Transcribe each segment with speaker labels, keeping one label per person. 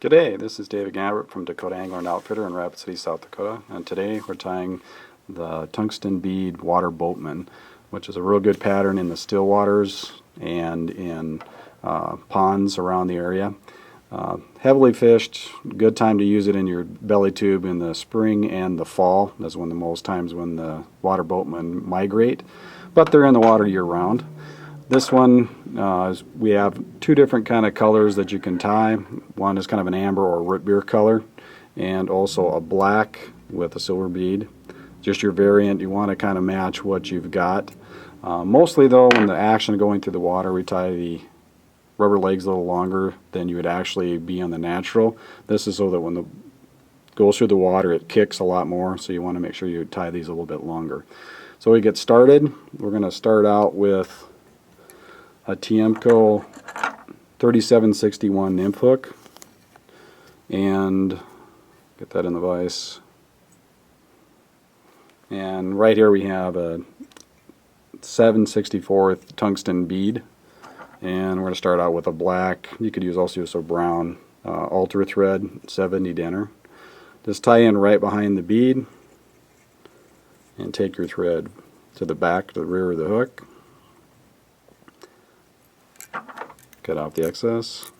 Speaker 1: G'day, this is David Gamet from Dakota Angler Outfitter in Rapid City, South Dakota, and today we're tying the tungsten bead Water Boatmen, which is a real good pattern in the still waters and in ponds around the area. Heavily fished, good time to use it in your belly tube in the spring and the fall. That's when the most times when the water boatmen migrate, but they're in the water year round. This one, we have two different kind of colors that you can tie. One is kind of an amber or root beer color, and also a black with a silver bead. Just your variant, you want to kind of match what you've got. Mostly though, when the action going through the water, we tie the rubber legs a little longer than you would actually be on the natural. This is so that when it goes through the water, it kicks a lot more, so you want to make sure you tie these a little bit longer. So we get started. We're going to start out with a Tiemco 3761 nymph hook, and get that in the vise. And right here we have a 7/64 tungsten bead, and we're going to start out with a black. You could also use a brown altar thread 70 dinner. Just tie in right behind the bead and take your thread to the back, to the rear of the hook. Cut off the excess.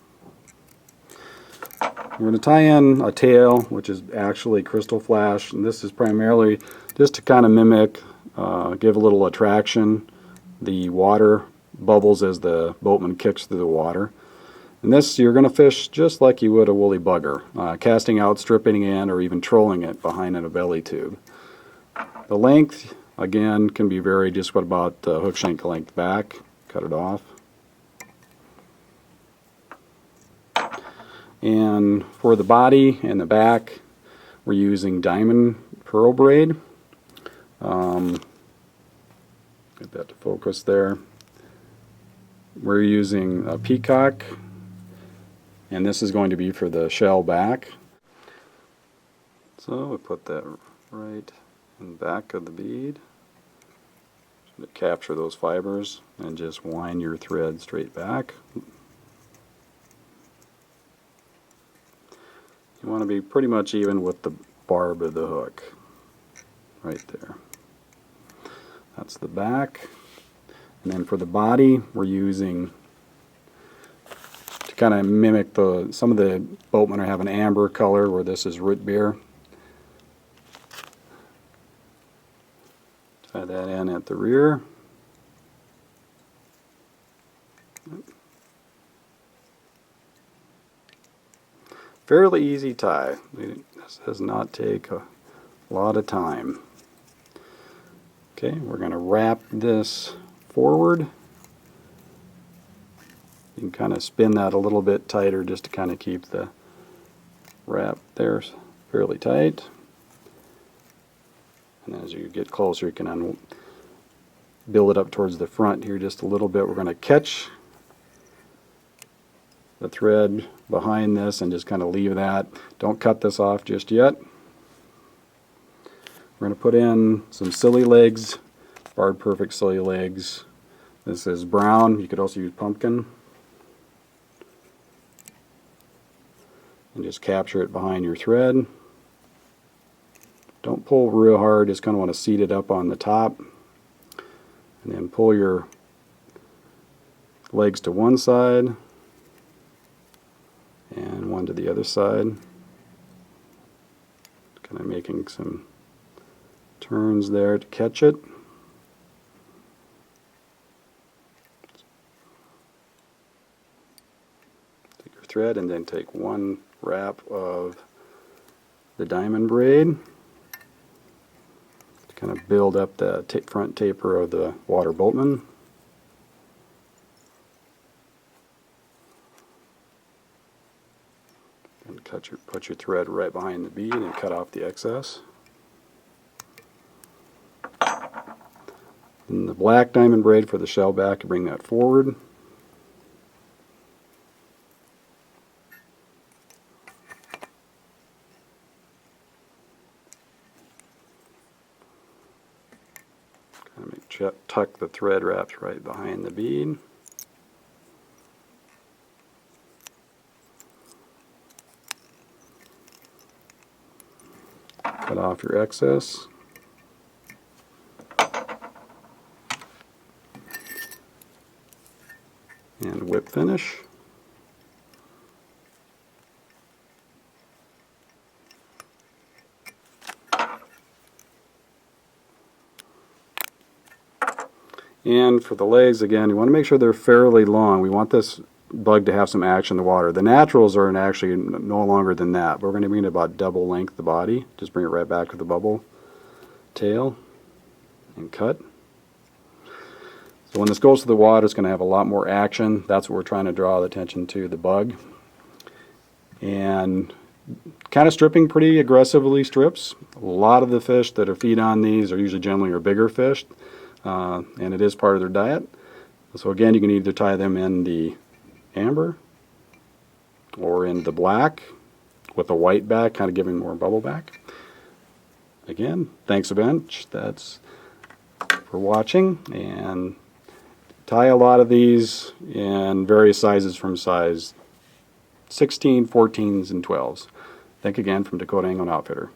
Speaker 1: We're going to tie in a tail, which is actually crystal flash, and this is primarily just to kind of mimic, give a little attraction, the water bubbles as the boatman kicks through the water. And this you're going to fish just like you would a woolly bugger, casting out, stripping in, or even trolling it behind in a belly tube. The length, again, can be varied. Just what about the hook shank length back? Cut it off. And for the body and the back, we're using diamond pearl braid. Get that to focus there. We're using a peacock, and this is going to be for the shell back. So we put that right in the back of the bead to capture those fibers, and just wind your thread straight back. You want to be pretty much even with the barb of the hook, right there. That's the back. And then for the body, we're using, to kind of mimic some of the boatmen have an amber color, where this is root beer. Tie that in at the rear. Fairly easy tie. This does not take a lot of time. Okay, we're going to wrap this forward. You can kind of spin that a little bit tighter just to kind of keep the wrap there fairly tight. And as you get closer, you can build it up towards the front here just a little bit. We're going to catch the thread behind this and just kind of leave that. Don't cut this off just yet. We're going to put in some silly legs, Barred Perfect silly legs. This is brown. You could also use pumpkin. And just capture it behind your thread. Don't pull real hard, just kind of want to seat it up on the top. And then pull your legs to one side and one to the other side. Kind of making some turns there to catch it. Take your thread and then take one wrap of the diamond braid to kind of build up the front taper of the water boatman. And put your thread right behind the bead and cut off the excess. And the black diamond braid for the shell back, bring that forward. Kind of tuck the thread wrapped right behind the bead. Cut off your excess. And whip finish. And for the legs, again, you want to make sure they're fairly long. We want this bug to have some action in the water. The naturals are actually no longer than that, but we're going to bring it about double length the body. Just bring it right back to the bubble tail and cut. So when this goes to the water, it's going to have a lot more action. That's what we're trying to draw the attention to, the bug. And kind of stripping pretty aggressively strips. A lot of the fish that are feed on these are usually generally are bigger fish, and it is part of their diet. So again, you can either tie them in the amber or in the black with a white back, kind of giving more bubble back. Again, thanks a bunch. That's for watching, and tie a lot of these in various sizes from size 16, 14s, and 12s. Thank you again from Dakota Angler Outfitter.